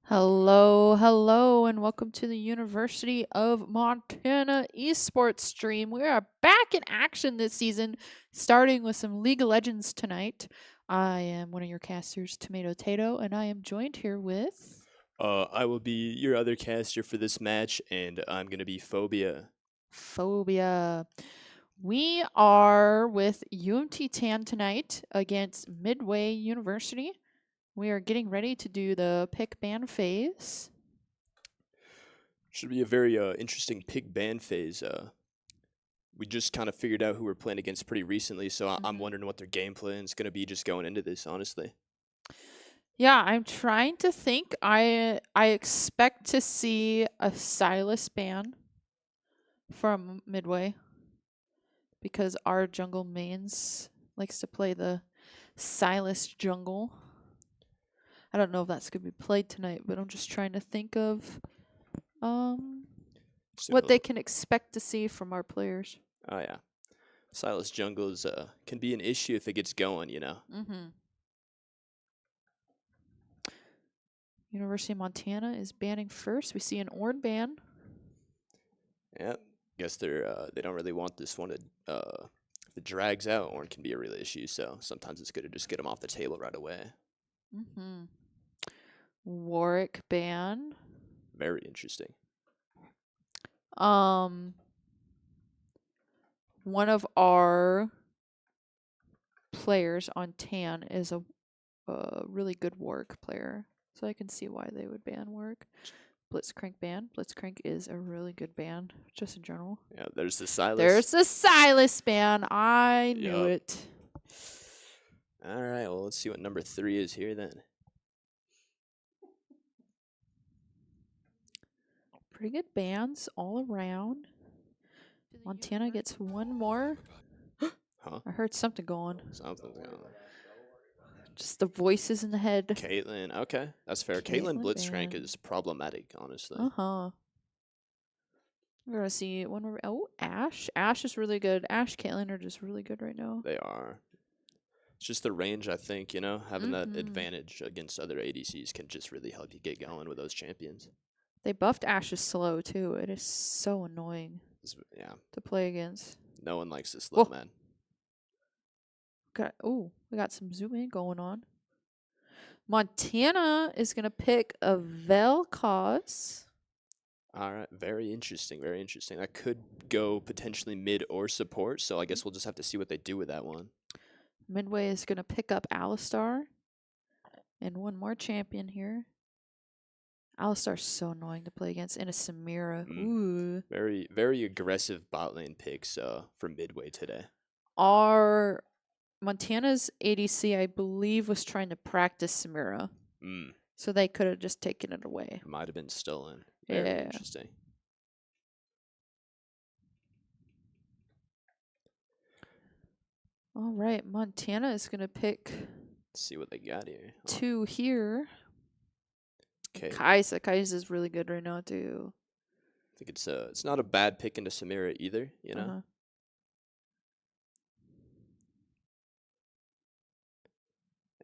Hello, hello, and welcome to the University of Montana esports stream. We are back in action this season, starting with some League of Legends tonight. I am one of your casters, Tomato Tato, and I am joined here with I will be your other caster for this match, and I'm gonna be Phobia. Phobia. We are with UMT Tan tonight against Midway University. We are getting ready to do the pick ban phase. Should be a very interesting pick ban phase. We just kind of figured out who we're playing against pretty recently, so I'm Mhm. wondering what their game plan is gonna be just going into this. Honestly, Yeah, I'm trying to think. I expect to see a Silas ban from Midway because our jungle mains likes to play the Silas jungle. I don't know if that's gonna be played tonight, but I'm just trying to think of um what they so can expect to see from our players. oh yeah, Silas Jungle is can be an issue if it gets going. Mm-hmm. University of Montana is banning first. We see an Ord ban. Yeah, guess they don't really want this one to if it drags out, Orn can be a real issue. So sometimes it's good to just get them off the table right away. Mm-hmm. Warwick ban. Very interesting. Um One of our players on Tan is a really good Warwick player, so I can see why they would ban Warwick. Blitzcrank ban. Blitzcrank is a really good ban, just in general. Yeah, there's the Silas. There's the Silas ban. I knew Yup. it. All right, well, let's see what number 3 is here then. Pretty good bans all around. Montana gets one more. Huh? I heard something going. Something's going on. Just the voices in the head. Caitlyn, okay, that's fair. Caitlyn Caitlyn Blitzcrank ban. is problematic, honestly. Uh-huh. We're gonna see one more. Oh, Ash. Ash is really good. Ash, Caitlyn are just really good right now. They are. It's just the range, I think, having that Mm-hmm. advantage against other ADCs can just really help you get going with those champions. They buffed Ash's slow too. It is so annoying Yeah, to play against. no one likes this slow Whoa. man. We got some zoom in going on. Montana is gonna pick a Vel'Koz. All right, very interesting, very interesting. That could go potentially mid or support, so I guess we'll just have to see what they do with that one. Midway is gonna pick up Alistar. And one more champion here. Alistar's so annoying to play against. And a Samira. Ooh. Very, very aggressive bot lane picks for Midway today. Our Montana's ADC, I believe, was trying to practice Samira. So they could have just taken it away. Might have been stolen. Very Yeah. interesting. All right, Montana is gonna pick Let's see what they got here. two here. Okay. Kaisa is really good right now too. I think it's not a bad pick into Samira either, Uh-huh.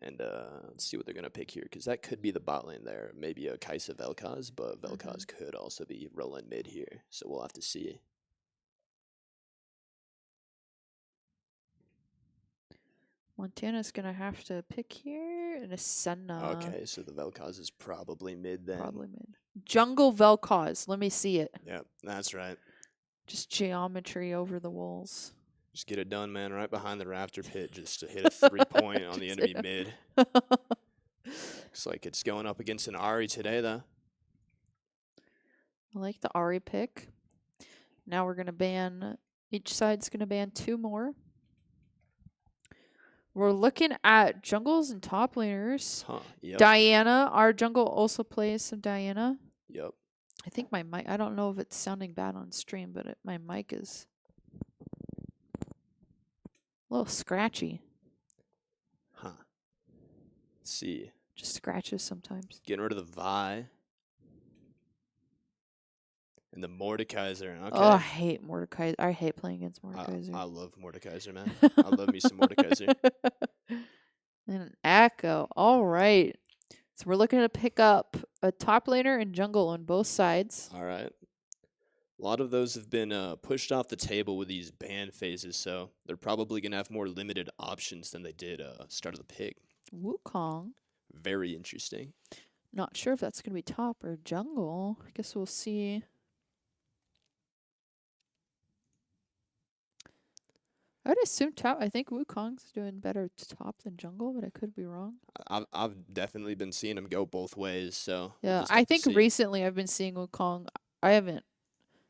And let's see what they're gonna pick here, because that could be the bot lane there. Maybe a Kaisa Vel'Koz, but Vel'Koz could also be rolling mid here, so we'll have to see. Montana's gonna have to pick here and a Senna. Okay, so the Vel'Koz is probably mid then. Probably mid. Jungle Vel'Koz. Let me see it. Yep, that's right. Just geometry over the walls. Just get it done, man, right behind the rafter pit, just to hit a 3-point on the enemy mid. Looks like it's going up against an Ahri today, though. I like the Ahri pick. Now we're gonna ban. Each side's gonna ban two more. We're looking at jungles and top laners. Huh, yep. Diana, our jungle also plays some Diana. Yep. I think my mic, I don't know if it's sounding bad on stream, but my mic is a little scratchy. Huh. Let's see. Just scratches sometimes. Getting rid of the Vi. And the Mordekaiser. Okay. Oh, I hate Mordekaiser. I hate playing against Mordekaiser. I love Mordekaiser, man. I love me some Mordekaiser. And an Echo. All right. So we're looking to pick up a top laner and jungle on both sides. All right. A lot of those have been pushed off the table with these ban phases, so they're probably going to have more limited options than they did start of the pick. Wukong. Very interesting. Not sure if that's going to be top or jungle. I guess we'll see. I would assume top. I think Wukong's doing better top than jungle, but I could be wrong. I've definitely been seeing him go both ways, so we'll Yeah, just I have to think see. recently I've been seeing Wukong. I haven't.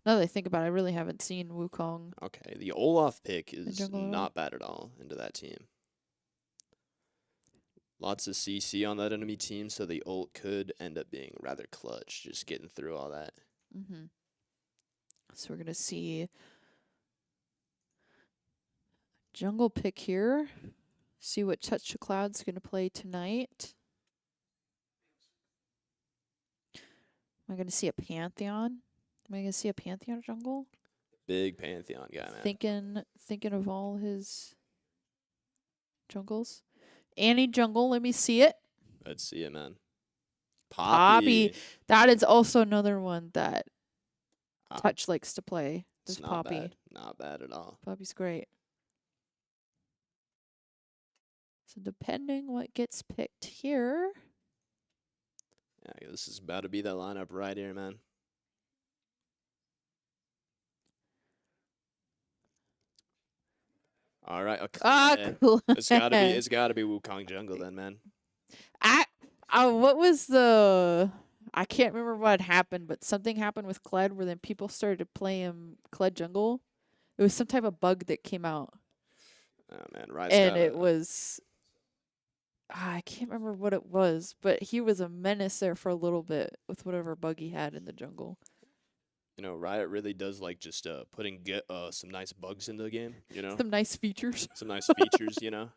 Now that I think about it, I really haven't seen Wukong Okay, the Olaf pick in is jungle at all. not bad at all into that team. Lots of CC on that enemy team, so the ult could end up being rather clutch, just getting through all that. Mm-hmm. So we're gonna see jungle pick here. See what Touch the Cloud's gonna play tonight. Am I gonna see a Pantheon? Am I gonna see a Pantheon jungle? Big Pantheon guy, man. Thinking of all his jungles. Annie jungle, let me see it. Let's see it, man. Poppy. That is also another one that Ah, Touch likes to play. it's This not Poppy. bad. Not bad at all. Poppy's great. So depending what gets picked here. Yeah, this is about to be that lineup right here, man. All right, okay. It's gotta be Wukong jungle then, man. What was the? I can't remember what happened, but something happened with Kled where then people started to play him Kled jungle. It was some type of bug that came out, Oh man, Riot's and gotta. it was. I can't remember what it was, but he was a menace there for a little bit with whatever bug he had in the jungle. You know, Riot really does like just putting some nice bugs into the game. You know, Some nice features. some nice features. You know,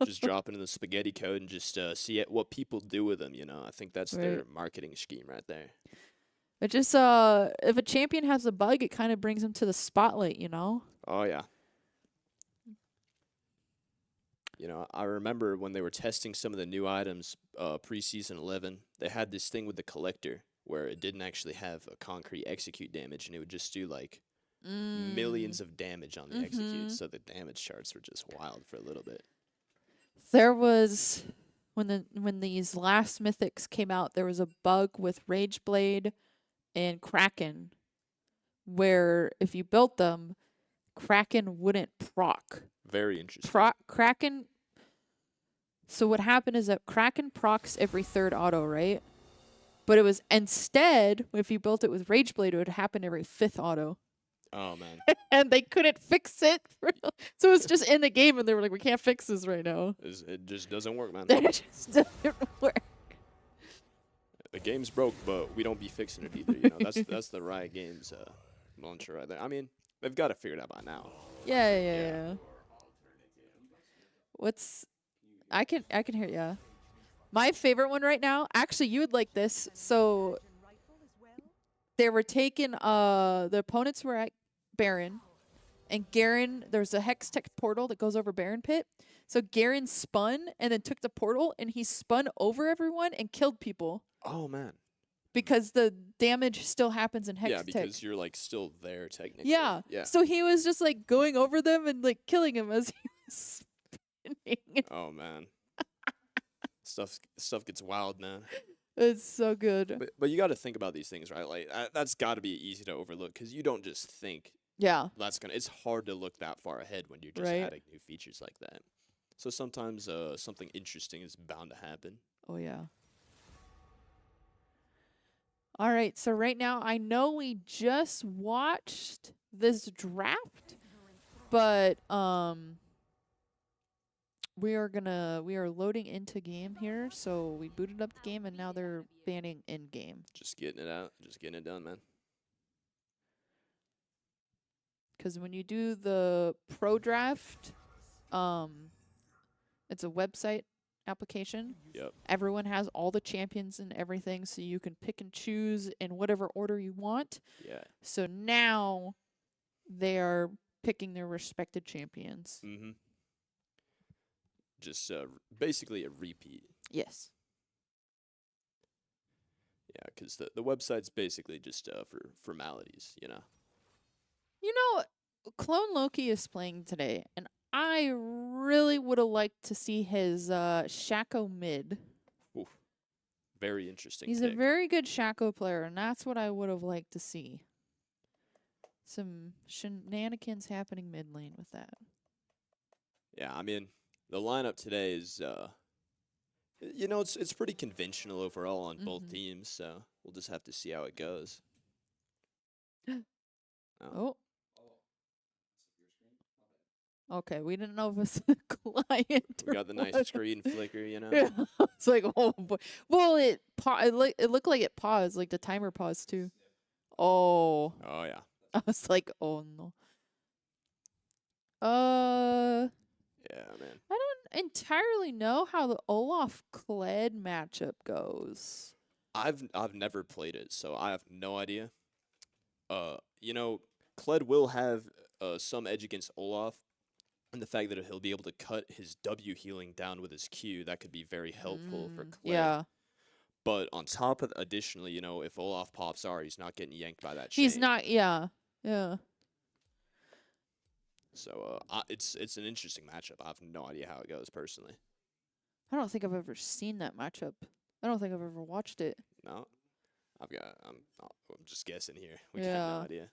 just drop into the spaghetti code and just see what people do with them. You know, I think that's their Right. marketing scheme right there. It just if a champion has a bug, it kind of brings him to the spotlight, you know. Oh yeah. You know, I remember when they were testing some of the new items preseason 11, they had this thing with the collector where it didn't actually have a concrete execute damage, and it would just do like millions of damage on the execute. So the damage charts were just wild for a little bit. There was when these last mythics came out, there was a bug with Rageblade and Kraken where if you built them, Kraken wouldn't proc. Very interesting. Kraken. So what happened is that Kraken procs every third auto, right? But it was instead, if you built it with Rageblade, it would happen every fifth auto. Oh man, And they couldn't fix it. So it was just in the game, and they were like, we can't fix this right now. it just doesn't work, man. It just doesn't work. The game's broke, but we don't be fixing it either. You know, that's the Riot Games mantra right there. I mean, they've got it figured out by now. Yeah. What's I can hear ya. My favorite one right now, actually you would like this. So they were taking the opponents were at Baron, and Garen, there's a Hextech portal that goes over Baron Pit. So Garen spun and then took the portal, and he spun over everyone and killed people Oh man. because the damage still happens in Hextech. Yeah, because you're like still there technically. Yeah. Yeah. So he was just like going over them and like killing him as he was spinning. Oh man. Stuff gets wild, man. It's so good. But you got to think about these things, right? Like that's got to be easy to overlook because you don't just think Yeah. that's gonna. It's hard to look that far ahead when you're just Right. adding new features like that. So sometimes something interesting is bound to happen. Oh yeah. All right, so right now I know we just watched this draft, but we are loading into game here, so we booted up the game and now they're banning in game. Just getting it out, just getting it done, man. Cuz when you do the pro draft, it's a website application. Yep. Everyone has all the champions and everything, so you can pick and choose in whatever order you want. Yeah. So now they are picking their respected champions. Mm-hmm. Just basically a repeat. Yes. Yeah, because the website's basically just for formalities, you know. You know, Clone Loki is playing today, and I really would have liked to see his Shaco mid. Oof, very interesting He's a pick. very good Shaco player, and that's what I would have liked to see. Some shenanigans happening mid lane with that. Yeah, I mean, the lineup today is you know, it's pretty conventional overall on both Mm-hmm. teams, so we'll just have to see how it goes. Oh, Oh, okay. We didn't know if it was the client we or got the nice what. screen flicker, you know. Yeah, it's like, oh boy. Well, it looked like it paused, like the timer paused too. Oh, Oh yeah, I was like, oh no. Uh, yeah, man. I don't entirely know how the Olaf Kled matchup goes. I've never played it, so I have no idea. You know, Kled will have some edge against Olaf, and the fact that he'll be able to cut his W healing down with his Q, that could be very helpful for Kled. Yeah, But on top of additionally, you know, if Olaf pops R, he's not getting yanked by that he's chain. not. Yeah, yeah. So it's an interesting matchup. I have no idea how it goes personally. I don't think I've ever seen that matchup. I don't think I've ever watched it. No, I'm just guessing here. We got no Yeah, idea.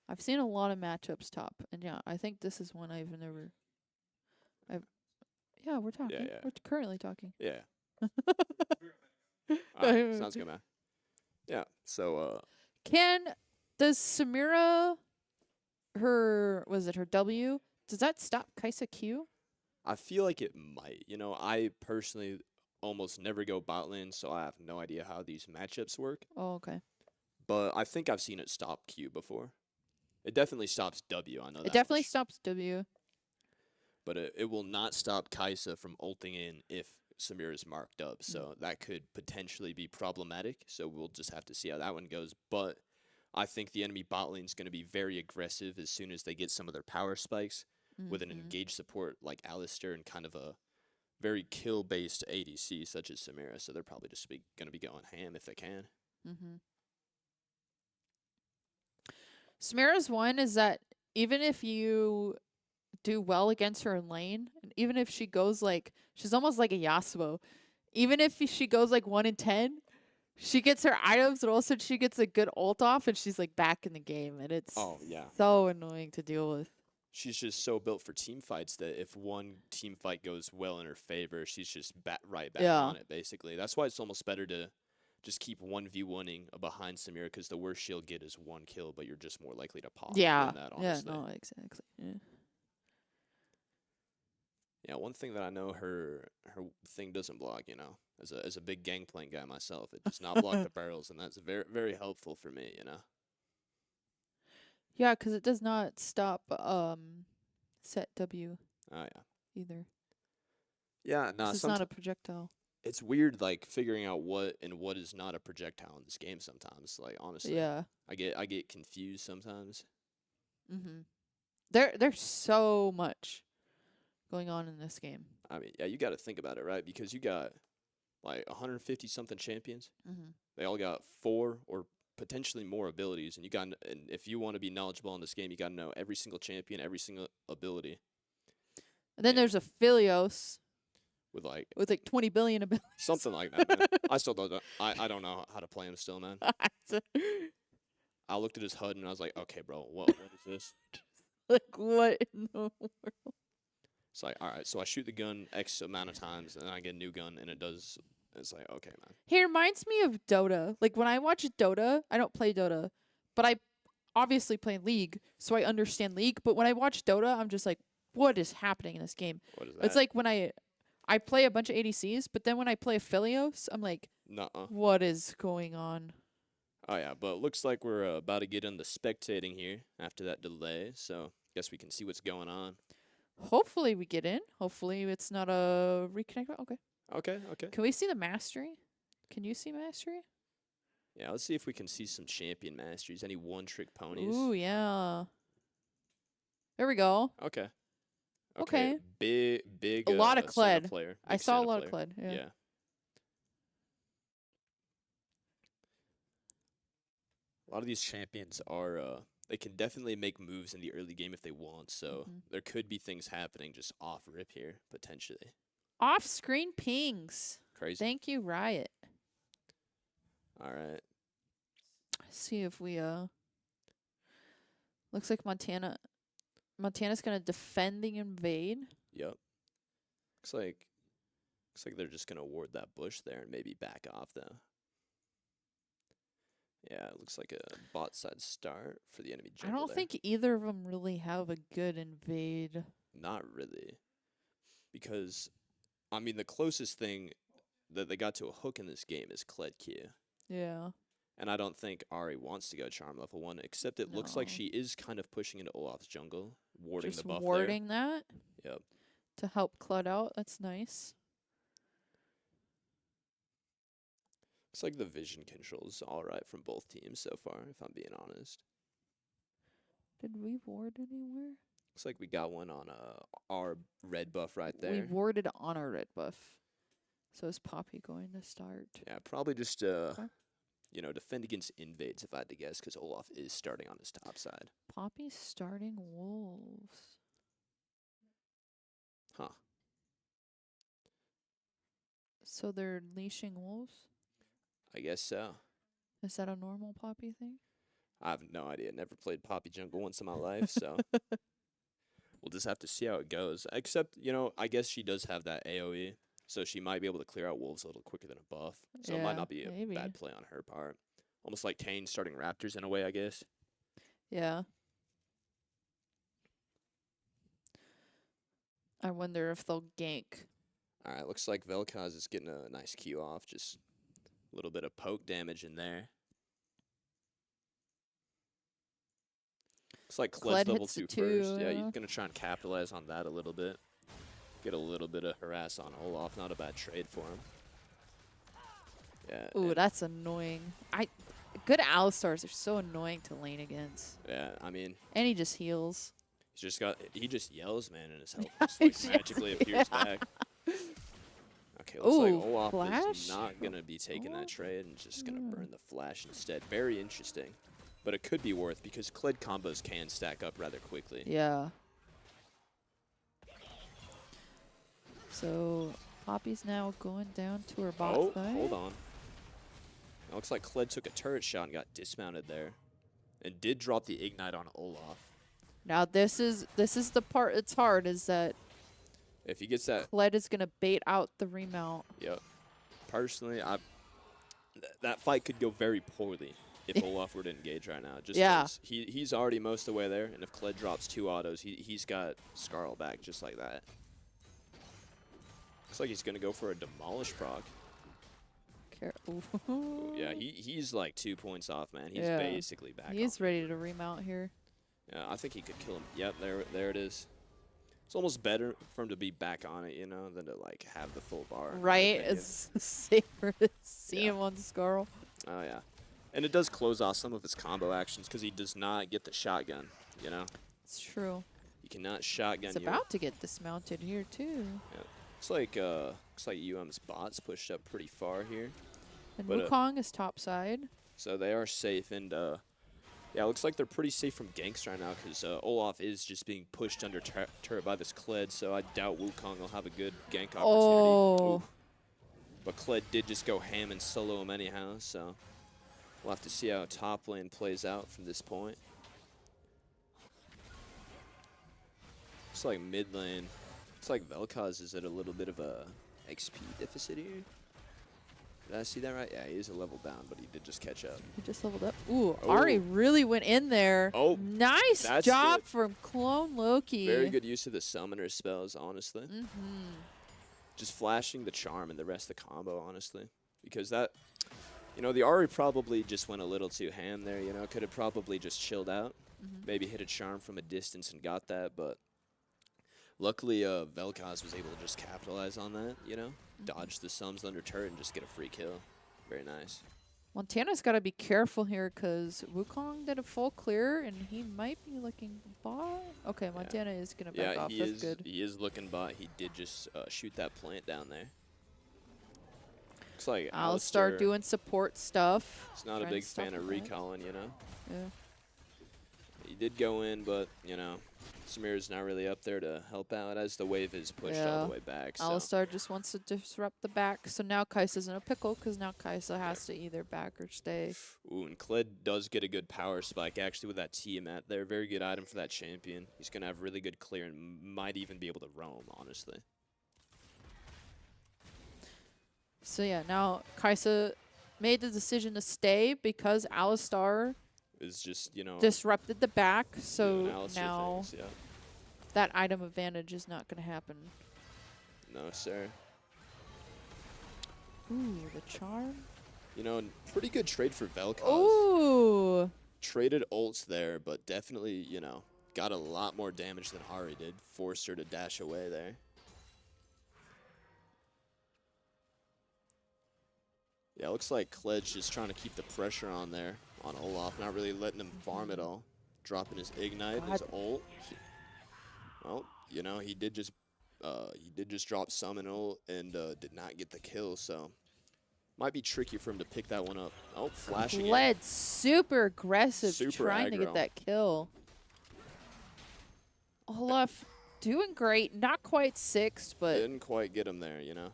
I've seen a lot of matchups top, and yeah, I think this is one I've never. I've yeah, we're Yeah, talking. yeah, We're currently talking. yeah. All right, sounds good, man. Yeah. So Can does Samira her W? Does that stop Kaisa Q? I feel like it might. You know, I personally almost never go bot lane, so I have no idea how these matchups work. Oh, okay. But I think I've seen it stop Q before. It definitely stops W. I know It that definitely much. stops W. But it will not stop Kaisa from ulting in if Samir is marked up. Mm. So that could potentially be problematic. So we'll just have to see how that one goes. But I think the enemy bot lane is going to be very aggressive as soon as they get some of their power spikes with an Mm-hmm. engaged support like Alistair and kind of a very kill-based ADC such as Samira. So they're probably just going to be going ham if they can. Mm-hmm. Samira's one is that even if you do well against her in lane, and even if she goes like she's almost like a Yasuo, even if she goes like 1 in 10, she gets her items, and also she gets a good ult off, and she's like back in the game, and it's Oh, yeah. so annoying to deal with. She's just so built for team fights that if one team fight goes well in her favor, she's just right back Yeah. on it, basically. That's why it's almost better to just keep 1v1ing behind Samira, because the worst she'll get is one kill, but you're just more likely to pop Yeah. than that, Yeah. honestly. No. Exactly. Yeah. Yeah, one thing that I know her thing doesn't block, you know, as a big gangplank guy myself, it does not block the barrels, and that's very very helpful for me, you know. Yeah, because it does not stop set W Oh yeah, either. yeah. Nah, 'Cause it's not a projectile. it's weird like figuring out what and what is not a projectile in this game sometimes. Like honestly, Yeah. I get confused sometimes. Mm-hmm. There's so much going on in this game. I mean, yeah, you got to think about it, right? Because you got like 150 something champions. Mm-hmm. They all got 4 or potentially more abilities, and and if you want to be knowledgeable in this game, you got to know every single champion, every single ability. And then Yeah. there's a Philios With like with like 20 billion abilities. something like that, man. I still don't. I don't know how to play him still, man. I looked at his HUD and I was like, okay, bro, what is this? Like what in the world? It's like, all right, so I shoot the gun X amount of times, and then I get a new gun, and it does. It's like, okay, man. He reminds me of Dota. Like when I watch Dota, I don't play Dota, but I obviously play League, so I understand League. But when I watch Dota, I'm just like, what is happening in this game? What is that? It's like when I play a bunch of ADCs, but then when I play Philios, I'm like, Nuh-uh. what is going on? Oh yeah, but it looks like we're about to get into spectating here after that delay, so guess we can see what's going on. Hopefully we get in. Hopefully it's not a reconnect. Okay. Okay, okay. Can we see the mastery? Can you see mastery? Yeah, let's see if we can see some champion masteries. Any one-trick ponies? Ooh, yeah. There we go. Okay. Okay. Big A lot of center Kled. player. I Big saw a center lot of player. Kled. Yeah. A lot of these champions are they can definitely make moves in the early game if they want. So Mhm. there could be things happening just off rip here potentially. Off-screen pings. Crazy. Thank you, Riot. All right. See if we looks like Montana's gonna defend the invade. Yep. Looks like they're just gonna ward that bush there and maybe back off though. Yeah, it looks like a bot side start for the enemy I jungle don't there. think either of them really have a good invade. Not really, because I mean the closest thing that they got to a hook in this game is Kled Q. Yeah. And I don't think Ari wants to go charm level 1, except it looks like No. she is kind of pushing into Olaf's jungle, warding Just the buff warding that there. Yep. to help Clud out. That's nice. Looks like the vision control's alright from both teams so far, if I'm being honest. Did we ward anywhere? Looks like we got one on our red buff right We there. warded on our red buff. So is Poppy going to start? Yeah, probably just you know, defend against invades if I had to guess, because Olaf is starting on his top side. Poppy's starting wolves. Huh. So they're leashing wolves? I guess so. Is that a normal Poppy thing? I have no idea. Never played Poppy Jungle once in my life, so we'll just have to see how it goes. Except, you know, I guess she does have that AoE, so she might be able to clear out wolves a little quicker than a buff. So it might Yeah, not be a maybe. bad play on her part. Almost like Kane starting Raptors in a way, I guess. Yeah. I wonder if they'll gank. All right, looks like Vel'Koz is getting a nice Q off. Just a little bit of poke damage in there. Looks like Kled's Kled level hits the 2 first. two, Yeah, yeah. he's going to try and capitalize on that a little bit. Get a little bit of harass on Olaf. Not a bad trade for him. Yeah. Ooh, and- that's annoying. Good Alistars are so annoying to lane against. yeah, I mean, And he just heals. he just yells, man, and his health just like magically appears back. Okay, looks like Ooh, Olaf flash? is not going to be taking that Oh. trade and just going to Mm. burn the flash instead. Very interesting. But it could be worth because Kled combos can stack up rather quickly. Yeah. So Poppy's now going down to her bot Oh, side. hold on. It looks like Kled took a turret shot and got dismounted there. And did drop the Ignite on Olaf. Now this is the part that's hard, is that If he gets that, Kled is gonna bait out the remount. yep. Personally, that fight could go very poorly if Olaf were to engage right now. Just Yeah. 'cause he's already most of the way there, and if Kled drops 2 autos, he's got Scarl back just like that. Looks like he's gonna go for a Demolish proc. Ooh, yeah, he's like 2 points off, man. He's Yeah. basically back. He's on. ready to remount here. Yeah, I think he could kill him. Yep, there it is. It's almost better for him to be back on it, you know, than to like have the full bar. in my Right? opinion. It's safer to see Yeah. him on Scarl. Oh yeah, and it does close off some of his combo actions because he does not get the shotgun. You know, It's true. you cannot shotgun. It's you. about to get dismounted here too. Looks like UM's bots pushed up pretty far here, And But, Wukong is top side. so they are safe. And yeah, looks like they're pretty safe from ganks right now because Olaf is just being pushed under turret by this Kled. So I doubt Wukong will have a good gank opportunity. Oh. Oof. But Kled did just go ham and solo him anyhow, so we'll have to see how top lane plays out from this point. Looks like mid lane. Looks like Vel'Koz is at a little bit of a XP deficit here. Did I see that right? Yeah, he is a level down, but he did just catch up. He just leveled up. Ooh, Oh. Ari really went in there. Oh, Nice that's job good. from Clone Loki. Very good use of the summoner spells, honestly. Mm-hmm. Just flashing the charm and the rest of the combo, honestly. Because that, you know, the Ari probably just went a little too ham there, you know. Could have probably just chilled out. Mm-hmm. Maybe hit a charm from a distance and got that, but luckily Vel'Koz was able to just capitalize on that, you know. Dodge the sums under turret and just get a free kill. Very nice. Montana's got to be careful here because Wukong did a full clear and he might be looking bot. Okay, Montana is going to back Yeah, off. he That's is. good. He is looking bot. He did just shoot that plant down there. Looks like Alistar doing support stuff. He's not a trying to big stop fan of the back. recalling, you know. Yeah. He did go in, but you know, Samir's not really up there to help out as the wave is pushed all the way back. So. Alistar just wants to disrupt the back, so now Kai'Sa's in a pickle because now Kai'Sa has to either back or stay. Ooh, and Kled does get a good power spike actually with that Tiamat there. Very good item for that champion. He's going to have really good clear and might even be able to roam, honestly. So yeah, now Kai'Sa made the decision to stay because Alistar is just, you know, disrupted the back, so now things, yeah. that item advantage is not going to happen. No, sir. Ooh, the charm. You know, pretty good trade for Vel'Koz. Ooh. Traded ults there, but definitely, you know, got a lot more damage than Ahri did. Forced her to dash away there. Yeah, looks like Kled's just trying to keep the pressure on there on Olaf, not really letting him farm at all. Dropping his Ignite, his ult. Well, you know, he did just drop summon ult and did not get the kill, so might be tricky for him to pick that one up. Oh, flashing it. Kled super aggressive, Super trying to aggro. get that kill. Olaf doing great, not quite sixth, but Didn't quite get him there, you know.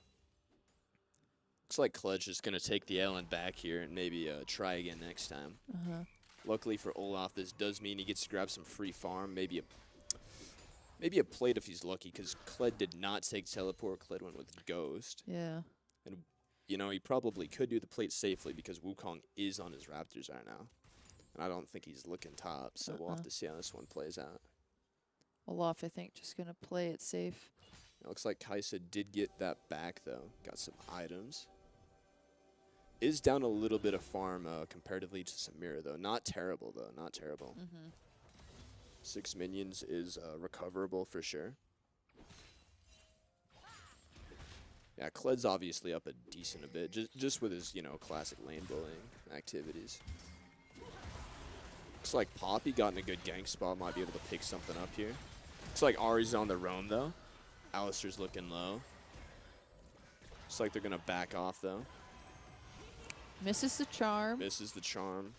Looks like Kled's just gonna take the L and back here and maybe try again next time. Luckily for Olaf, this does mean he gets to grab some free farm, maybe a plate if he's lucky, because Kled did not take teleport. Kled went with Ghost. yeah. And, you know, he probably could do the plate safely because Wukong is on his Raptors right now. And I don't think he's looking top, so we'll have to see how this one plays out. Olaf, I think, just going to play it safe. It looks like Kai'Sa did get that back, though. Got some items. Is down a little bit of farm comparatively to Samira, though. Not terrible, though. Not terrible. 6 minions is recoverable for sure. Yeah, Kled's obviously up a decent bit, just with his, you know, classic lane bullying activities. Looks like Poppy got in a good gank spot, might be able to pick something up here. Looks like Ahri's on the roam, though. Alistar's looking low. Looks like they're going to back off, though. Misses the charm. Misses the charm.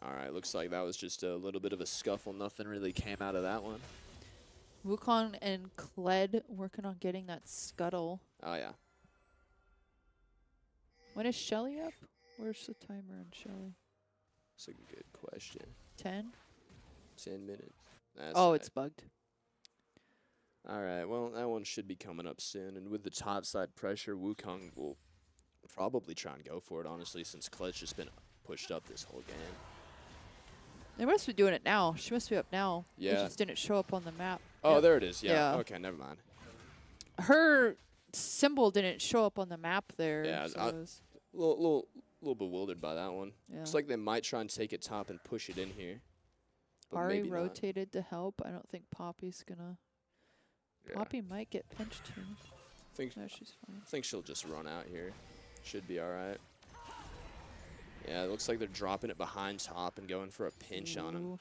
All right, looks like that was just a little bit of a scuffle. Nothing really came out of that one. Wukong and Kled working on getting that scuttle. Oh, yeah. When is Shelly up? Where's the timer on Shelly? That's a good question. 10? 10 minutes. That's Oh, right. it's bugged. All right, well, that one should be coming up soon. And with the top side pressure, Wukong will probably try and go for it, honestly, since Kled's just been pushed up this whole game. They must be doing it now. She must be up now. Yeah. It just didn't show up on the map. Oh, Yep. there it is. Yeah. Yeah. Okay, never mind. Her symbol didn't show up on the map there. Yeah, so I- it was, Little bewildered by that one. yeah. Looks like they might try and take it top and push it in here. But Ahri maybe not. rotated to help. I don't think Poppy's gonna. Yeah. Poppy might get pinched here. Think No, she's fine. think she'll just run out here. Should be all right. Yeah, it looks like they're dropping it behind top and going for a pinch on him. Ooh.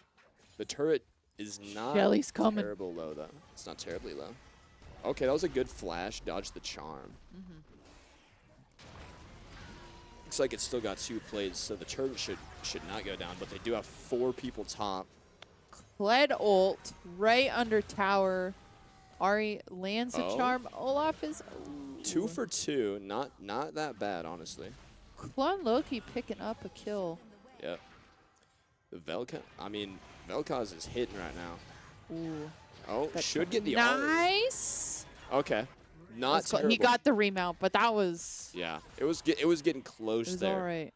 The turret is not Shelly's coming. terrible low, though. It's not terribly low. Okay, that was a good flash. Dodged the charm. Looks like it's still got 2 plates, so the turret should not go down, but they do have 4 people top. Kled ult right under tower. Ahri lands a Oh. charm. Olaf is. Ooh. 2 for 2. Not that bad, honestly. Klon Loki picking up a kill. Yep. The Vel'Koz is hitting right now. Ooh. Oh, That should charm. get the R. Nice. Okay. Not Let's go. terrible. He got the remount, but that was. Yeah, it was getting close It was there. all right.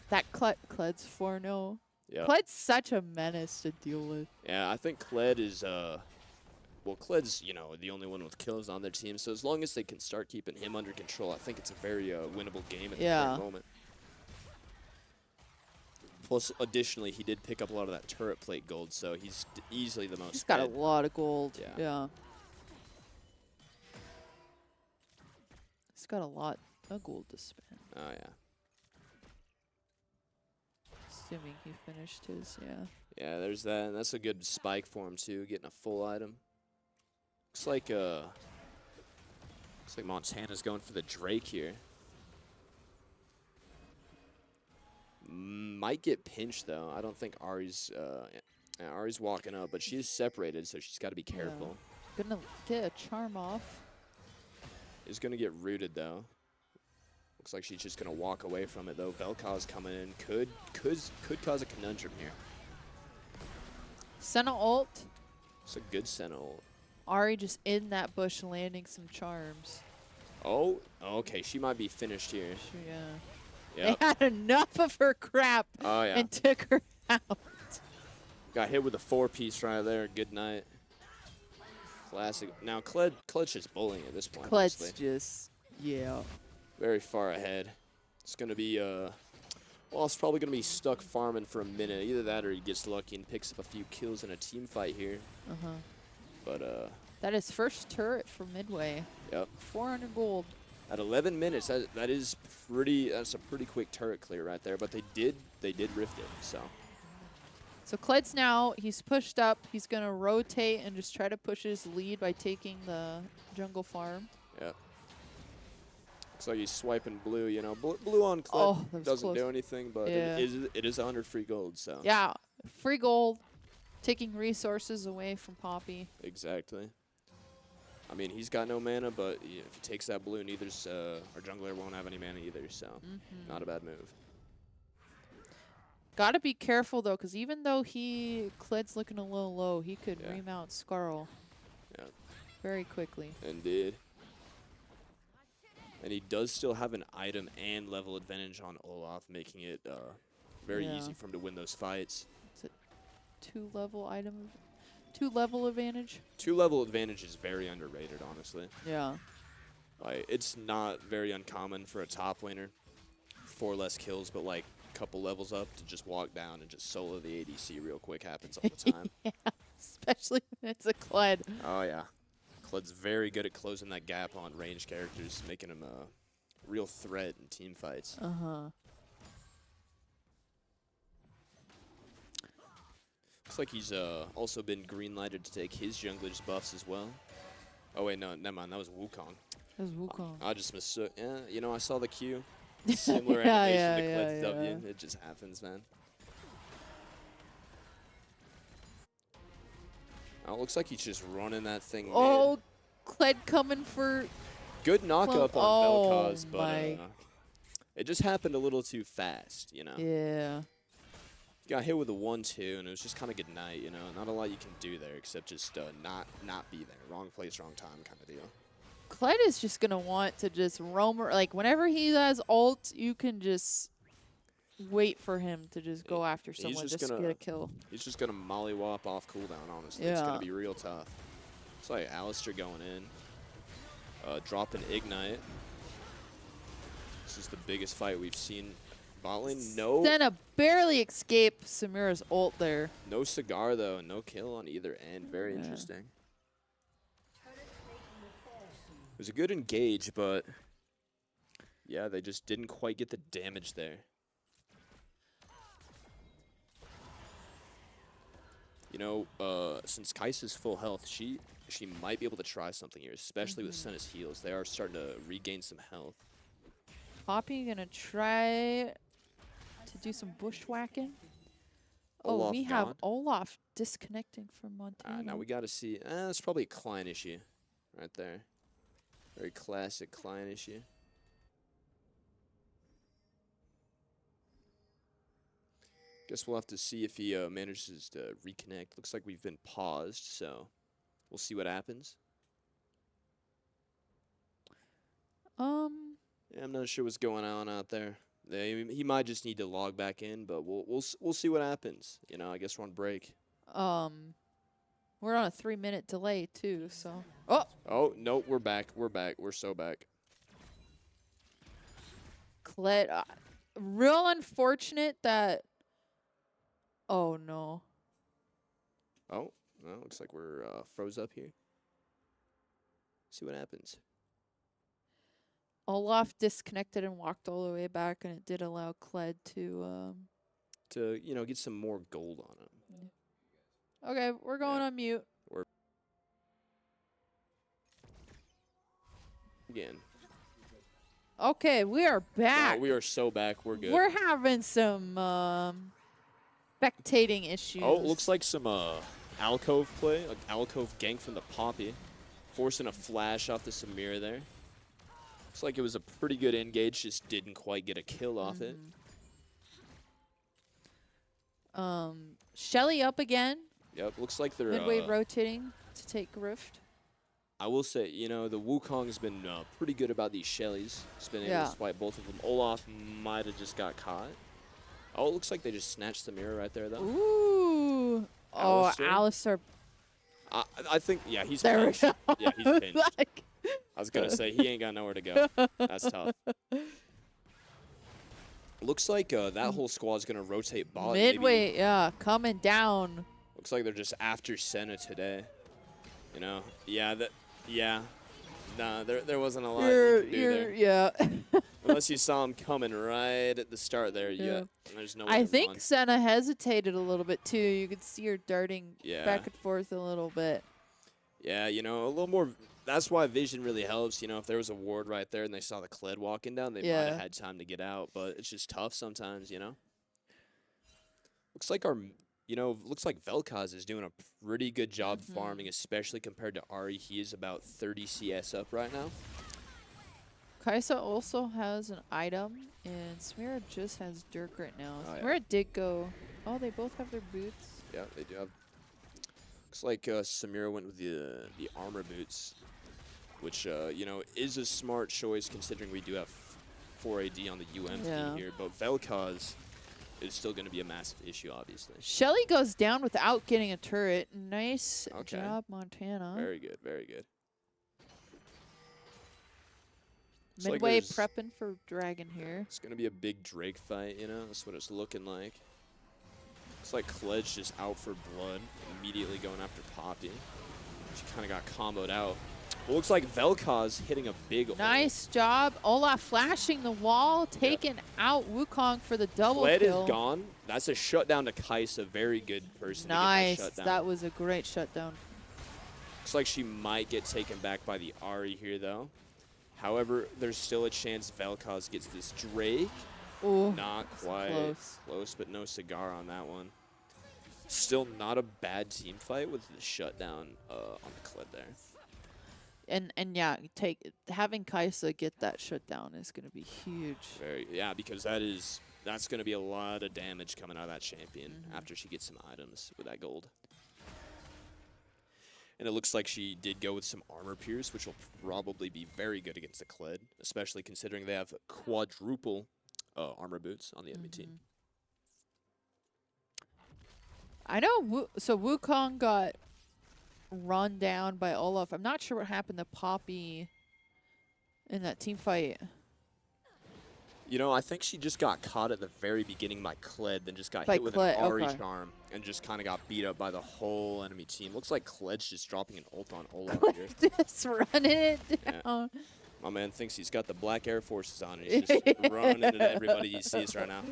That Kled's 4-0. Yeah. Kled's such a menace to deal with. Yeah, I think Kled is well, Kled's, you know, the only one with kills on their team, so as long as they can start keeping him under control, I think it's a very winnable game at the current moment. Plus, additionally, he did pick up a lot of that turret plate gold, so he's easily the most He's got a fed. lot of gold. Yeah. Yeah. He's got a lot of gold to spend. Oh, yeah. Assuming he finished his, yeah. Yeah, there's that, and that's a good spike for him, too, getting a full item. Looks like Looks like Montana's going for the Drake here. Might get pinched though. I don't think Ari's Ari's walking up, but she is separated, so she's got to be careful. Yeah. Gonna get a charm off. Is gonna get rooted though. Looks like she's just gonna walk away from it though. Vel'Koz coming in could cause a conundrum here. Senna ult. It's a good Senna ult. Ari just in that bush landing some charms. Oh, okay. She might be finished here. Yeah. Yep. They had enough of her crap Oh yeah. and took her out. Got hit with a 4-piece right there. Good night. Classic. Now Kled's just bullying at this point. Kled's honestly. just, yeah. Very far ahead. It's gonna be well, it's probably gonna be stuck farming for a minute. Either that or he gets lucky and picks up a few kills in a team fight here. But that is first turret for Midway. Yep. 400 gold. At 11 minutes, that's a pretty quick turret clear right there. But they did rift it. So Kled's now, he's pushed up. He's going to rotate and just try to push his lead by taking the jungle farm. Yeah. Looks like he's swiping blue, you know. Blue on Kled Oh, that was doesn't close. do anything, but Yeah. it is 100 free gold, so. Yeah, free gold, taking resources away from Poppy. Exactly. I mean, he's got no mana, but if he takes that blue, neither's our jungler won't have any mana either, so not a bad move. Gotta be careful though, because even though Kled's looking a little low, he could remount Skarl very quickly. Indeed. And he does still have an item and level advantage on Olaf, making it very easy for him to win those fights. Is it 2-level item? 2-level advantage? 2-level advantage is very underrated, honestly. Yeah. Like, it's not very uncommon for a top laner, 4 less kills, but like a couple levels up to just walk down and just solo the ADC real quick happens all the time. Yeah, especially when it's a Kled. Oh yeah. Kled's very good at closing that gap on range characters, making him a real threat in team fights. Looks like he's also been green-lighted to take his jungler's buffs as well. Oh wait, no, never mind. That was Wukong. That was Wukong. I just mistook. Yeah, you know, I saw the Q. Similar Yeah, animation yeah, to Kled's yeah, W. yeah. It just happens, man. Oh, it looks like he's just running that thing. Oh, Kled coming for... Good knock-up on Vel'Koz, but my. it just happened a little too fast, you know? Yeah. Got hit with a 1-2, and it was just kind of good night, you know? Not a lot you can do there except just not be there. Wrong place, wrong time kind of deal. Kled is just going to want to just roam. Like, whenever he has ult, you can just wait for him to just go after someone just to get a kill. He's just going to mollywop off cooldown, honestly. It's going to be real tough. It's like Alistair going in. Dropping Ignite. This is the biggest fight we've seen. Bot lane, no. Senna barely escaped Samira's ult there. No cigar, though. No kill on either end. Very interesting. It was a good engage, but yeah, they just didn't quite get the damage there. You know, since Kai'Sa's full health, she might be able to try something here, especially with Senna's heals. They are starting to regain some health. Poppy gonna try to do some bushwhacking. Olaf Oh, we gone. have Olaf disconnecting from Montana. Now we got to see. That's probably a client issue right there. Very classic client issue. Guess we'll have to see if he manages to reconnect. Looks like we've been paused, so we'll see what happens. Yeah, I'm not sure what's going on out there. He might just need to log back in, but we'll see what happens. You know, I guess we're on break. We're on a 3-minute delay too, so. Oh no, we're back. We're back. We're so back. Kled, real unfortunate that. Oh no. Oh, well, looks like we're froze up here. See what happens. Olaf disconnected and walked all the way back, and it did allow Kled to. You know, get some more gold on him. Okay, we're going on mute. again. Okay, we are back. No, we are so back. We're good. We're having some spectating issues. Oh, it looks like some alcove play, like alcove gank from the Poppy, forcing a flash off the Samira there. Looks like it was a pretty good engage, just didn't quite get a kill off it. Shelly up again. Yep, looks like they're Midway rotating to take Rift. I will say, you know, the Wukong's been pretty good about these Shellys. He's been able to swipe both of them. Olaf might have just got caught. Oh, it looks like they just snatched the mirror right there, though. Ooh. Alistair. I think, yeah, he's there pinched. We go. Yeah, he's pinched. I was going to say, he ain't got nowhere to go. That's tough. Looks like that whole squad's going to rotate bot. Midway, yeah, coming down. Looks like they're just after Senna today. You know? Yeah, Nah, there wasn't a lot you could do there. Yeah. Unless you saw him coming right at the start there. Yeah. There's no way I to think run. Senna hesitated a little bit too. You could see her darting back and forth a little bit. Yeah, you know, a little more. That's why vision really helps. You know, if there was a ward right there and they saw the Kled walking down, they might have had time to get out. But it's just tough sometimes, you know. Looks like looks like Vel'Koz is doing a pretty good job farming, especially compared to Ahri. He is about 30 CS up right now. Kai'Sa also has an item, and Samira just has Dirk right now. Oh, Samira did go. Oh, they both have their boots. Yeah, they do have. Looks like Samira went with the armor boots, which you know, is a smart choice considering we do have 4 AD on the UMT here. But Vel'Koz is still going to be a massive issue, obviously. Shelly goes down without getting a turret. Nice job, Montana. Very good, very good. Midway like prepping for Dragon here. It's going to be a big Drake fight, you know? That's what it's looking like. Looks like Kled's just out for blood, immediately going after Poppy. She kind of got comboed out. It looks like Vel'Koz hitting a big nice job. Olaf flashing the wall, taking out Wukong for the double kill. Kled is gone. That's a shutdown to Kai'Sa. Very good person nice. to get that shutdown. That was a great shutdown. Looks like she might get taken back by the Ahri here, though. However, there's still a chance Vel'Koz gets this Drake. Ooh, not quite close, but no cigar on that one. Still not a bad team fight with the shutdown on the Kled there. And yeah, having Kai'Sa get that shutdown is going to be huge. Because that's going to be a lot of damage coming out of that champion after she gets some items with that gold. And it looks like she did go with some armor pierce, which will probably be very good against the Kled, especially considering they have quadruple armor boots on the enemy team. I know. So Wukong got run down by Olaf. I'm not sure what happened to Poppy in that team fight. You know, I think she just got caught at the very beginning by Kled, then just got hit with an Ahri charm and just kind of got beat up by the whole enemy team. Looks like Kled's just dropping an ult on Olaf here. Just running it down. Yeah. My man thinks he's got the black Air Forces on and he's just running into everybody he sees right now.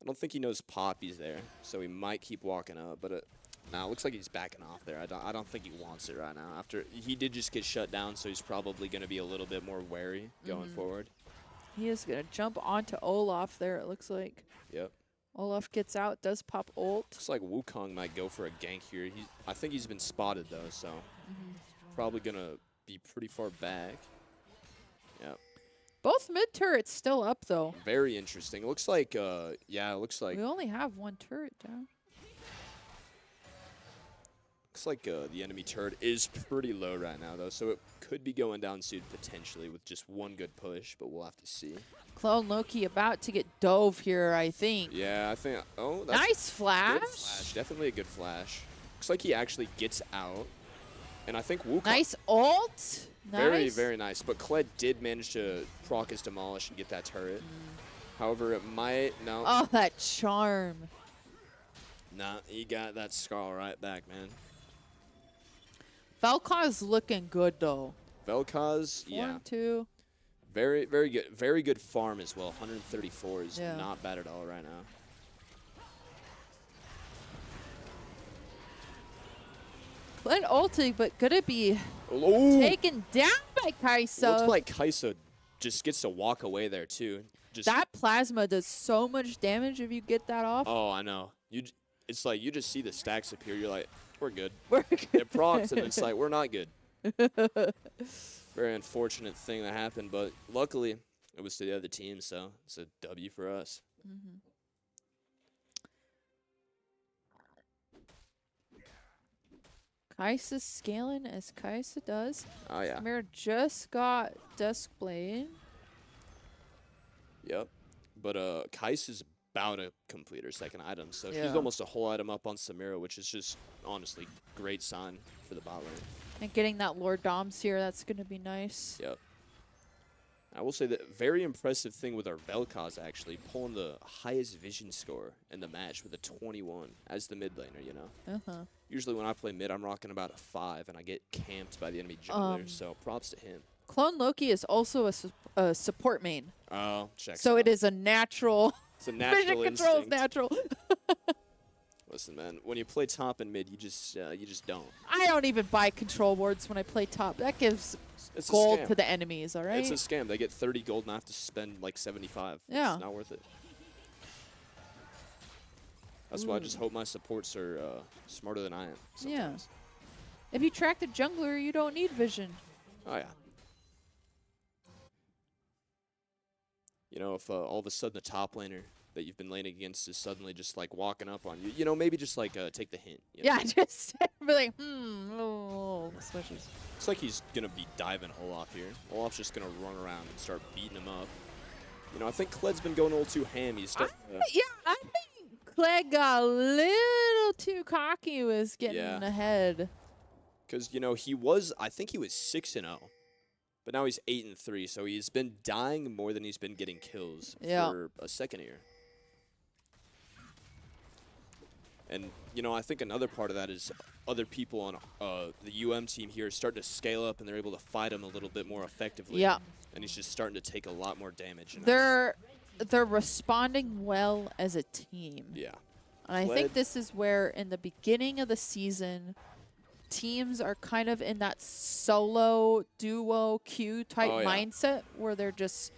I don't think he knows Poppy's there, so he might keep walking up, but nah, it looks like he's backing off there. I don't think he wants it right now. After he did just get shut down, so he's probably going to be a little bit more wary going forward. He is going to jump onto Olaf there, it looks like. Yep. Olaf gets out, does pop ult. Looks like Wukong might go for a gank here. I think he's been spotted, though, so probably going to be pretty far back. Yep. Both mid turrets still up, though. Very interesting. It looks like, yeah, it looks like... We only have one turret down. Looks like the enemy turret is pretty low right now, though, so it could be going down soon potentially with just one good push, but we'll have to see. Clone Loki about to get dove here, I think. Yeah, I think... Oh, that's nice flash. Good flash. Definitely a good flash. Looks like he actually gets out. And I think Wukong... Nice ult. Very, nice. very nice. But Kled did manage to proc his demolish and get that turret. However, it might... No. Oh, that charm. Nah, he got that skull right back, man. Vel'Koz looking good, though. Vel'Koz, yeah. 4-2. Very, very good. Very good farm as well. 134 is not bad at all right now. Kled ulting, but gonna be Ooh, taken down by Kaisa. looks like Kaisa just gets to walk away there too. Just That plasma does so much damage if you get that off. oh, I know. It's like you just see the stacks appear. You're like, we're good. We're good. It procs, and it's like we're not good. Very unfortunate thing that happened, but luckily it was to the other team, so it's a W for us. Kaisa's scaling as Kaisa does. Oh yeah. Samir just got Duskblade. Yep. But Kaisa's about to complete her second item, so Yeah. she's almost a whole item up on Samira, which is just honestly great sign for the bot lane. And getting that Lord Doms here, that's going to be nice. Yep. I will say that very impressive thing with our Vel'Koz actually pulling the highest vision score in the match with a 21 as the mid laner, you know. Uh-huh. Usually when I play mid, I'm rocking about a 5 and I get camped by the enemy jungler, so props to him. Clone Loki is also a support main. Oh, check. So it is a natural. It's a natural Vision control is instinct. natural. Listen, man, when you play top and mid, you just don't. I don't even buy control wards when I play top. That gives It's a gold scam. to the enemies, all right? It's a scam. They get 30 gold and I have to spend like 75. Yeah. It's not worth it. That's why I just hope my supports are smarter than I am sometimes. If you track the jungler, you don't need vision. Oh, yeah. You know, if all of a sudden the top laner that you've been laning against is suddenly just like walking up on you, you know, maybe just like take the hint. You know? Yeah, just be like, oh, switches. It's like he's going to be diving Olaf here. Olaf's just going to run around and start beating him up. You know, I think Kled's been going a little too ham. He's starting Yeah, I think Clegg got a little too cocky with getting ahead. because, you know, I think he was 6-0. But now he's 8-3, so he's been dying more than he's been getting kills for a second here. And, you know, I think another part of that is other people on the UM team here start to scale up and they're able to fight him a little bit more effectively. Yeah. And he's just starting to take a lot more damage. And They're responding well as a team. yeah. And I think this is where in the beginning of the season, teams are kind of in that solo duo queue type mindset where they're just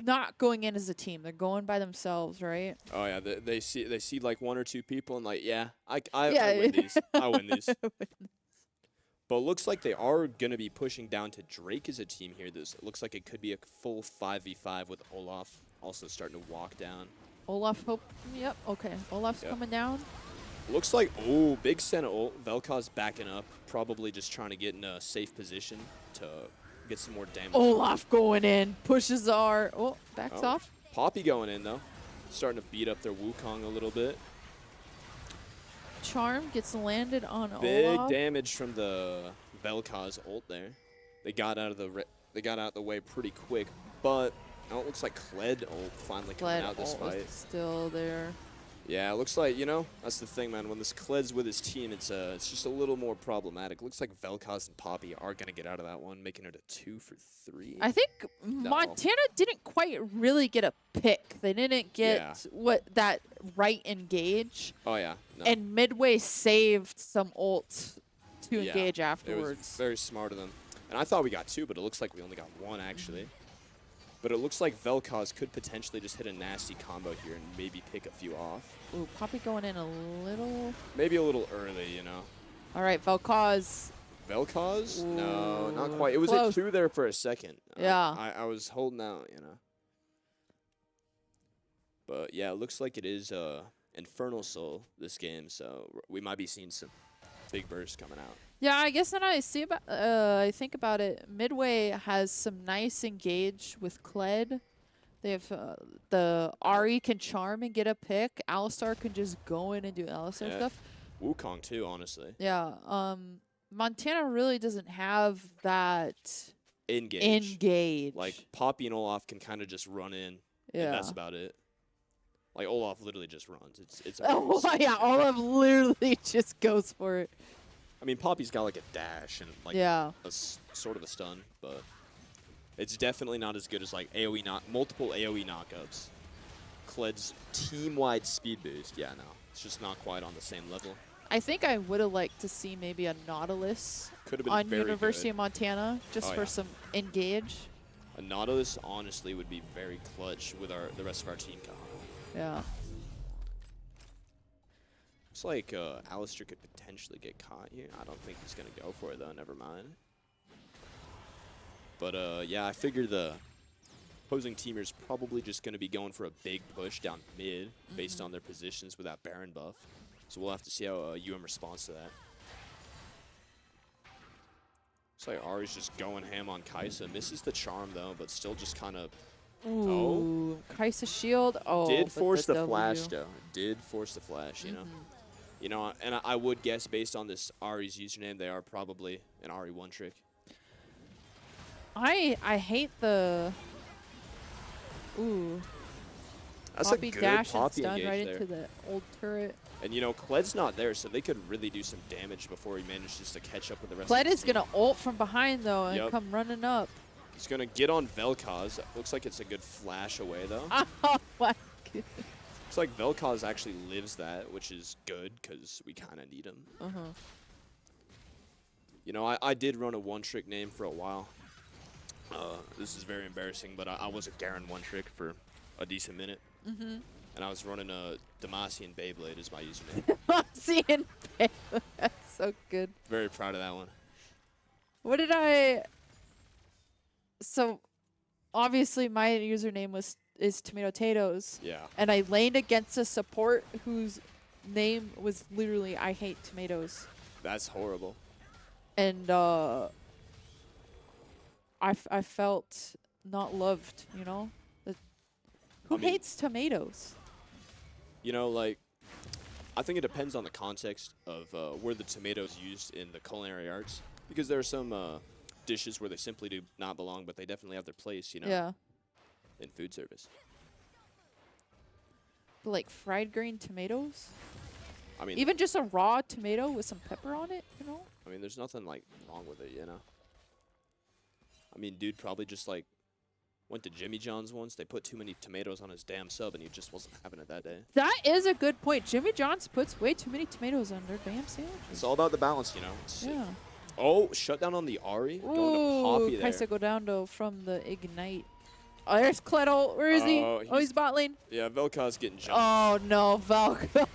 not going in as a team. They're going by themselves, right? Oh yeah, they see like one or two people and like, yeah, I win these. I win these. But it looks like they are going to be pushing down to Drake as a team here. It looks like it could be a full 5v5 with Olaf also starting to walk down. Olaf, yep, okay. Olaf's coming down. Looks like, oh, big Senna ult. Vel'Koz backing up, probably just trying to get in a safe position to get some more damage. Olaf going in, pushes R. Oh, backs off. Poppy going in, though. Starting to beat up their Wukong a little bit. Charm gets landed on Big Olaf. damage from the Vel'Koz ult there. They got out of the way pretty quick, but now it looks like Kled ult finally coming out this fight. Still there. Yeah, it looks like, you know, that's the thing, man. When this Kled's with his team, it's just a little more problematic. Looks like Vel'Koz and Poppy are going to get out of that one, making it a 2 for 3. I think Montana didn't quite really get a pick. They didn't get that right engage. Oh, yeah. No. And Midway saved some ult to engage afterwards. It was very smart of them. And I thought we got 2, but it looks like we only got 1, actually. But it looks like Vel'Koz could potentially just hit a nasty combo here and maybe pick a few off. Ooh, Poppy going in a little. Maybe a little early, you know. All right, Vel'Koz. Vel'Koz? No, not quite. It was Close. a 2 there for a second. Yeah. I was holding out, you know. But yeah, it looks like it is Infernal Soul this game, so we might be seeing some big bursts coming out. Yeah, I guess then I think about it. Midway has some nice engage with Kled. They have the Ari can charm and get a pick. Alistar can just go in and do Alistar stuff. Wukong too, honestly. Yeah. Montana really doesn't have that engage. Like Poppy and Olaf can kind of just run in, and that's about it. Like Olaf literally just runs. It's oh yeah, Olaf literally just goes for it. I mean, Poppy's got like a dash and like a sort of a stun, but it's definitely not as good as like multiple AoE knockups. Kled's team-wide speed boost, yeah, no, it's just not quite on the same level. I think I would have liked to see maybe a Nautilus Could have been on very University good. of Montana just Oh, for yeah. some engage. A Nautilus honestly would be very clutch with the rest of our team. Yeah. Looks like Alistair could potentially get caught here. I don't think he's gonna go for it though. Never mind. But yeah, I figure the opposing team is probably just gonna be going for a big push down mid based on their positions with that Baron buff. So we'll have to see how UM responds to that. Looks like Ari's just going ham on Kaisa. Misses the charm though, but still just kind of. Ooh, Kaisa shield. Oh, Did but force the W. flash though. Did force the flash, you know. You know, and I would guess based on this Ari's username, they are probably an Ari one trick. I hate the. Ooh. That's Poppy a good dash and Poppy stun engage right there. into the old turret. And you know, Kled's not there, so they could really do some damage before he manages to catch up with the rest Kled of the is team. going to ult from behind, though, and Yep. come running up. He's going to get on Vel'Koz. Looks like it's a good flash away, though. Oh, my God. Looks like Vel'Koz actually lives that, which is good, because we kind of need him. You know, I did run a one-trick name for a while. This is very embarrassing, but I was a Garen one-trick for a decent minute. And I was running a Demacian Beyblade as my username. Seeing that's so good. Very proud of that one. What did I... So, obviously, my username is Tomato Tatoes. Yeah. And I laned against a support whose name was literally I hate tomatoes. That's horrible. And I felt not loved, you know? Who I mean- hates tomatoes? You know, like, I think it depends on the context of where the tomato's used in the culinary arts. Because there are some dishes where they simply do not belong, but they definitely have their place, you know, Yeah. in food service. But like fried green tomatoes? I mean, Even just a raw tomato with some pepper on it, you know? there's nothing, like, wrong with it, you know? I mean, dude probably just, like, went to Jimmy John's once. They put too many tomatoes on his damn sub, and he just wasn't having it that day. That is a good point. Jimmy John's puts way too many tomatoes on their damn sandwiches. It's all about the balance, you know? Yeah. Oh, shut down on the Ari. Going to Ooh, Poppy there. Kaisa Godando from the Ignite. Oh, there's Kleddle. Where is he? Oh, Oh, he's bot lane. Yeah, Vel'Koz getting jumped. Oh, no, Valko.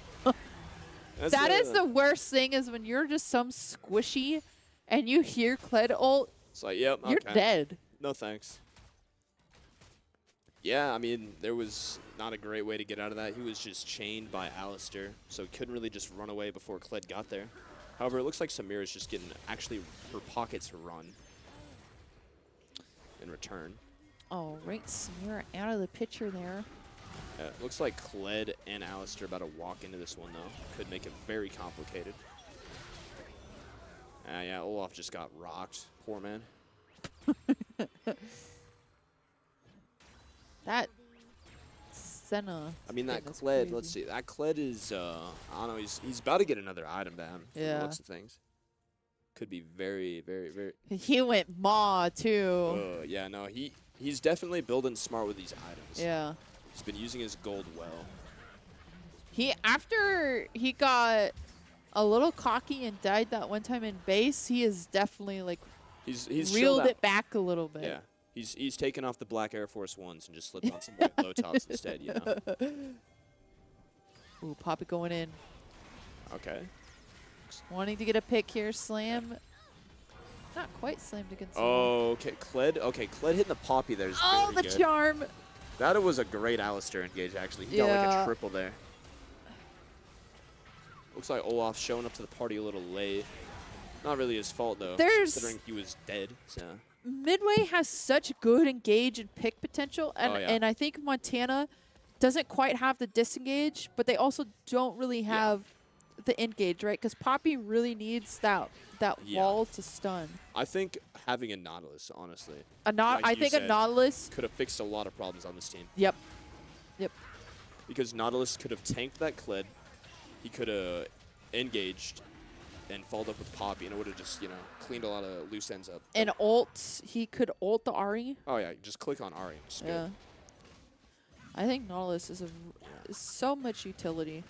That's That is the worst thing is when you're just some squishy and you hear Kled ult, It's like, yep, you're okay. dead. No thanks. Yeah, I mean, there was not a great way to get out of that. He was just chained by Alistair, so he couldn't really just run away before Kled got there. However, it looks like Samira's just getting actually her pockets run in return. Oh, right, Samira out of the picture there. Looks like Kled and Alistair about to walk into this one, though. Could make it very complicated. Yeah, Olaf just got rocked. Poor man. That Senna. I mean, that skin is Kled, let's crazy. see. That Kled is, I don't know, he's about to get another item ban from the Yeah. looks of things. Could be very, very, very... He went maw, too. Yeah, no, he's definitely building smart with these items. Yeah. He's been using his gold well. After he got a little cocky and died that one time in base, he is definitely, like, He's reeled shown that, it back a little bit. Yeah, he's taken off the black Air Force Ones and just slipped on some white low tops instead, you know? Ooh, Poppy going in. Okay. Wanting to get a pick here. Slam. Not quite slammed against him. Oh, okay, Kled hitting the Poppy there is Oh, very the good. charm. That was a great Alistair engage, actually. He got like Yeah. a triple there. Looks like Olaf showing up to the party a little late. Not really his fault, though, considering he was dead. So. Midway has such good engage and pick potential, and, Oh, yeah. and I think Montana doesn't quite have the disengage, but they also don't really have the engage, right? Because Poppy really needs that Yeah. wall to stun. I think having a Nautilus, honestly, I you think a said, Nautilus. could have fixed a lot of problems on this team. Yep. Because Nautilus could have tanked that Kled. He could have engaged and followed up with Poppy, and it would have just, cleaned a lot of loose ends up. And ult, he could ult the Ari. Oh, yeah, just click on Ari. It's Yeah. good. I think Nautilus is so much utility.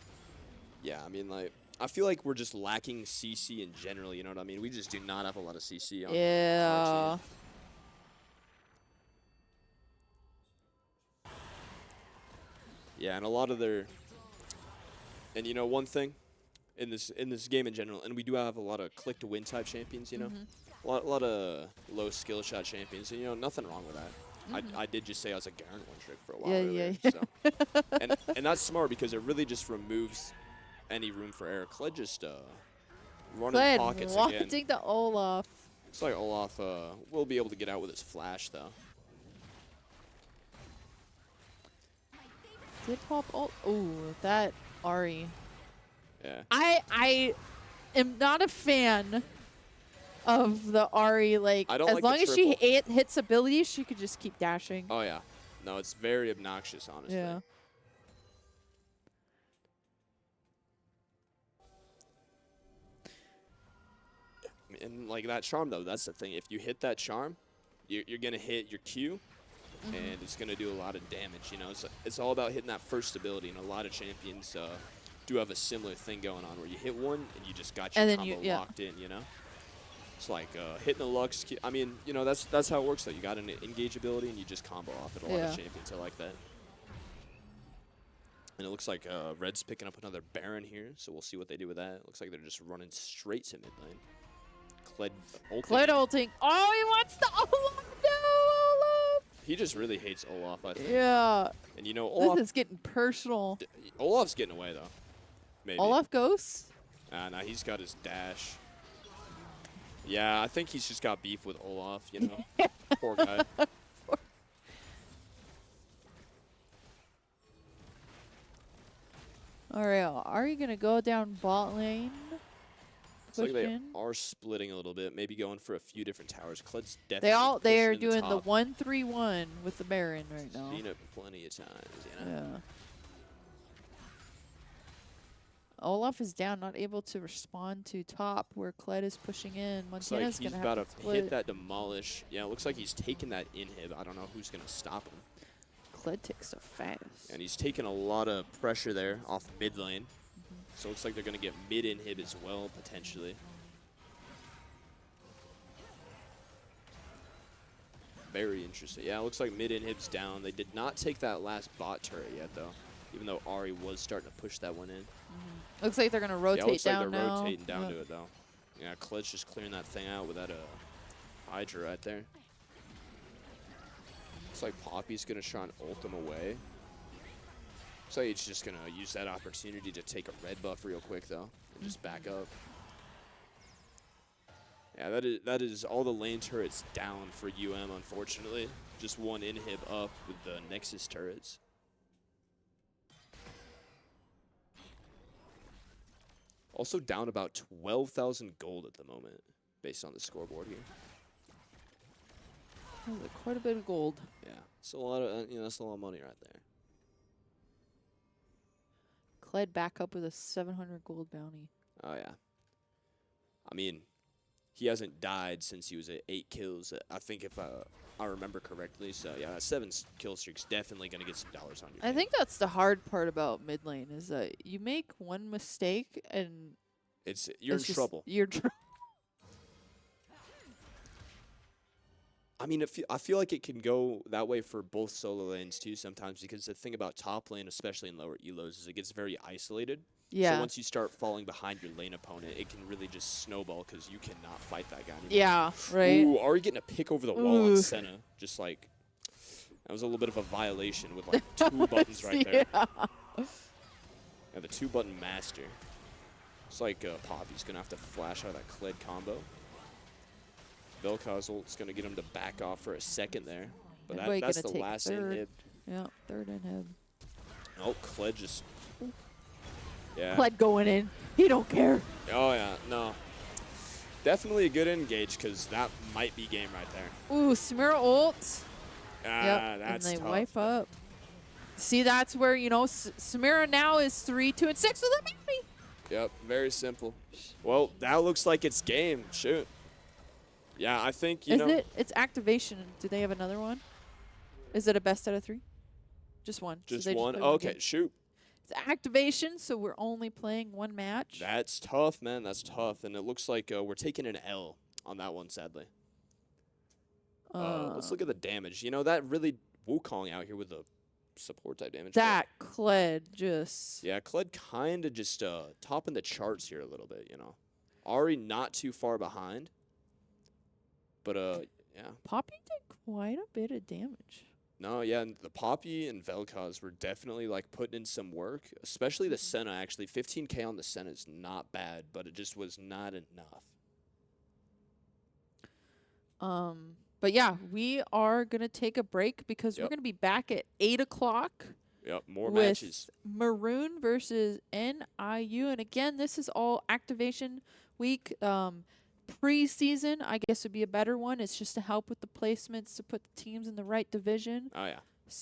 Yeah, I mean, like, I feel like we're just lacking CC in general, you know what I mean? We just do not have a lot of CC on our Yeah. team. Yeah, and a lot of their, and you know, one thing in this game in general, and we do have a lot of click to win type champions, you know, a lot of low skill shot champions, and you know, nothing wrong with that. I did just say I was a Garen one trick for a while earlier, Yeah. so and that's smart because it really just removes any room for error. Kled just running Kled pockets again. wanting the Olaf. Looks like Olaf will be able to get out with his flash though. Did pop ult? Oh, that Ari. Yeah. I am not a fan of the Ari. Like, I don't as like long the as she triple. hits abilities, she could just keep dashing. Oh yeah. No, it's very obnoxious, honestly. Yeah. And like that charm though, that's the thing. If you hit that charm, you're gonna hit your Q, and it's gonna do a lot of damage. You know, it's all about hitting that first ability, and a lot of champions do have a similar thing going on where you hit one and you just got your combo locked in. You know, it's like hitting a Lux. I mean, you know, that's how it works though. You got an engage ability and you just combo off it. A lot of champions are like that. And it looks like Red's picking up another Baron here, so we'll see what they do with that. It looks like they're just running straight to mid lane. Kled ulting. Kled ulting. Oh, he wants the Olaf. No, Olaf. He just really hates Olaf, I think. Yeah. And you know, Olaf. This is getting personal. Olaf's getting away, though. Maybe. Olaf goes? Nah, he's got his dash. Yeah, I think he's just got beef with Olaf, you know? Poor guy. All right, are you going to go down bot lane? Looks like they are splitting a little bit, maybe going for a few different towers. Kled's definitely they are pushing doing the the 1-3-1 with the Baron right now. Seen it plenty of times, you know? Yeah. Olaf is down, not able to respond to top where Kled is pushing in. Montana's he's gonna about have to to split. hit that demolish. Yeah, it looks like he's taking that inhib. I don't know who's gonna stop him. Kled takes so fast. And he's taking a lot of pressure there off mid lane. So it looks like they're going to get mid inhib as well, potentially. Very interesting. Yeah, it looks like mid inhib's down. They did not take that last bot turret yet, though, even though Ari was starting to push that one in. Looks like they're going to rotate yeah, looks down like they're now. rotating down to it, though. Yeah, Kled's just clearing that thing out with that Hydra right there. Looks like Poppy's going to try and ult him away. So he's just going to use that opportunity to take a red buff real quick, though, and just back up. Yeah, that is all the lane turrets down for UM, unfortunately. Just one inhib up with the Nexus turrets. Also down about 12,000 gold at the moment, based on the scoreboard here. Oh, quite a bit of gold. Yeah, it's a lot of that's a lot of money right there. Kled back up with a 700 gold bounty. Oh yeah. I mean, he hasn't died since he was at 8 kills. I think if I remember correctly. So yeah, that 7 kill streak's definitely gonna get some dollars on you. I think that's the hard part about mid lane is that you make one mistake and you're in trouble. You're I mean, I feel like it can go that way for both solo lanes too sometimes, because the thing about top lane, especially in lower elos, is it gets very isolated. Yeah. So once you start falling behind your lane opponent, it can really just snowball because you cannot fight that guy anymore. Yeah, right. Ooh, Ari getting a pick over the wall on Senna. Just like, that was a little bit of a violation with like 2 buttons right there. Yeah, the 2-button master. It's like Poppy's going to have to flash out of that Kled combo. Vel'Koz's ult's going to get him to back off for a second there. But that's the last inhib. Yeah, third inhib. Oh, Kled just... Yeah. Kled going in. He don't care. Oh, yeah. No. Definitely a good engage, because that might be game right there. Ooh, Samira ult. Ah, that's and they tough. wipe up. See, that's where, you know, Samira now is 3, 2, and 6 with a baby. Yep, very simple. Well, that looks like it's game. Shoot. Yeah, I think, you know. It's activation. Do they have another one? Is it a best out of 3? Just one. Just so one? Just Okay, shoot. It's activation, so we're only playing one match. That's tough, man. That's tough. And it looks like we're taking an L on that one, sadly. Let's look at the damage. You know, that really Wukong out here with the support type damage. That Kled just... Yeah, Kled kind of just topping the charts here a little bit, you know. Ari not too far behind. But, yeah. Poppy did quite a bit of damage. No, yeah, and the Poppy and Vel'Koz were definitely, like, putting in some work. Especially the Senna, actually. 15k on the Senna is not bad, but it just was not enough. But yeah, we are going to take a break because we're going to be back at 8 o'clock. Yep, more with matches. Maroon versus NIU. And again, this is all activation week. Preseason, I guess, would be a better one. It's just to help with the placements to put the teams in the right division. Oh, yeah.